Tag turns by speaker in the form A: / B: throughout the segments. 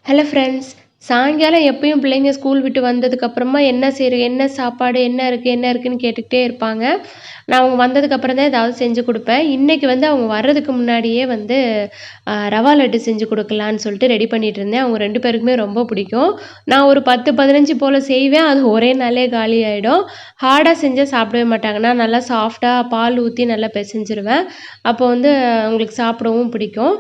A: Hello friends. சாயங்காலம் எப்பயும் பிள்ளைங்க ஸ்கூல் விட்டு வந்ததுக்கப்புறமா என்ன சாப்பாடு, என்ன இருக்குன்னு கேட்டுக்கிட்டே இருப்பாங்க. நான் அவங்க வந்ததுக்கப்புறம் தான் ஏதாவது செஞ்சு குடுப்பேன். இன்னைக்கு வந்து அவங்க வர்றதுக்கு முன்னாடியே வந்து ரவா லட்டு செஞ்சு குடுக்கலான்னு சொல்லிட்டு ரெடி பண்ணிட்டு இருந்தேன். அவங்க 2 பேருக்குமே ரொம்ப பிடிக்கும். நான் ஒரு 10, 15 போல செய்வேன். அது ஒரே நாள்லயே காலியாயிடும். ஹார்டா செஞ்சா சாப்பிடவே மாட்டாங்க. நான் நல்லா சாஃப்ட்டா பால் ஊத்தி நல்லா பெசஞ்சிருவேன். அப்போ வந்து அவங்களுக்கு சாப்பிடவும் பிடிக்கும்.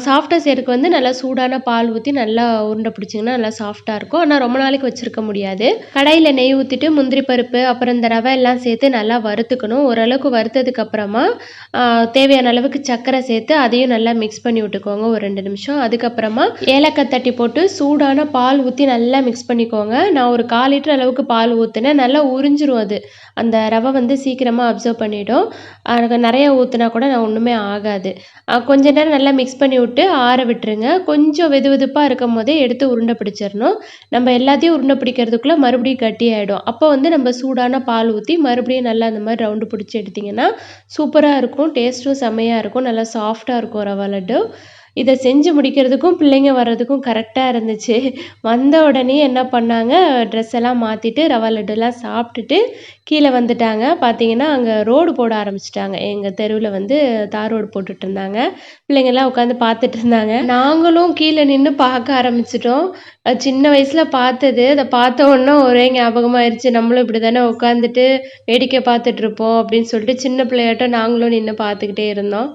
A: சாஃப்ட்டா செய்றதுக்கு வந்து நல்லா சூடான பால் ஊத்தி நல்லா உருண்டை பிடிச்சிங்கன்னா நல்லா சாஃப்ட்டா இருக்கும். ஆனா ரொம்ப நாளைக்கு வச்சிருக்க முடியாது. கடாயில நெய் ஊத்திட்டு முந்திரி பருப்பு, அப்புறம் இந்த ரவை எல்லாம் சேர்த்து நல்லா வறுத்துக்கணும். ஓரளவுக்கு வறுத்ததுக்கு அப்புறமா அ தேவையான அளவுக்கு சர்க்கரை சேர்த்து அதையும் நல்லா மிக்ஸ் பண்ணி விட்டுக்கோங்க ஒரு 2 நிமிஷம். அதுக்கப்புறமா ஏலக்காய் தட்டி போட்டு சூடான பால் ஊத்தி நல்லா மிக்ஸ் பண்ணிக்கோங்க. நான் ஒரு 1/4 லிட்டர் அளவுக்கு பால் ஊத்துனேன். நல்லா உறிஞ்சிரும் அது. அந்த ரவை வந்து சீக்கிரமா அப்சர்வ் பண்ணிடும். நெறைய ஊத்துனா கூட ஒண்ணுமே ஆகாது. கொஞ்ச நேரம் நல்லா மிக்ஸ் பண்ணி விட்டு ஆற விட்டுருங்க. கொஞ்சம் வெதுவெதுப்பா இருக்கும்போதே எடுத்து உருண்டை பிடிச்சிரணும். நம்ம எல்லாத்தையும் உருண்டை பிடிக்கிறதுக்குள்ள மறுபடியும் கட்டியாயிடும். அப்போ வந்து நம்ம சூடான பால் ஊத்தி மறுபடியும் நல்லா அந்த மாரி ரவுண்டு பிடிச்சு எடுத்தீங்கன்னா, சூப்பரா இருக்கும். டேஸ்ட்டும் செம்மையா இருக்கும். நல்லா சாஃப்ட்டா இருக்கும் ரவா லட்டு. இத செஞ்சு முடிக்கிறதுக்கும், பிள்ளைங்க வர்றதுக்கும் கரெக்ட்டா இருந்துச்சு. வந்த உடனே என்ன பண்ணாங்க, ட்ரெஸ் எல்லாம் மாத்திட்டு ரவா லட்டுலாம் சாப்பிட்டுட்டு கீழ வந்துட்டாங்க. பார்த்தீங்கன்னா, அங்க ரோடு போட ஆரம்பிச்சுட்டாங்க. எங்க தெருவுல வந்து தார் ரோடு போட்டுட்டுருந்தாங்க. பிள்ளைங்கலாம் உட்காந்து பார்த்துட்டு இருந்தாங்க. நாங்களும் கீழ நின்னு பார்க்க ஆரம்பிச்சுட்டோம். சின்ன வயசுல பார்த்தது, அத பார்த்த உடனே ஒரே ஞாபகமாயிருச்சு. நம்மளும் இப்படி தானே உட்காந்துட்டு வேடிக்கை பார்த்துட்டுருப்போம் அப்படின்னு சொல்லிட்டு சின்ன பிள்ளையாட்டம் நாங்களும் நின்னு பார்த்துக்கிட்டே இருந்தோம்.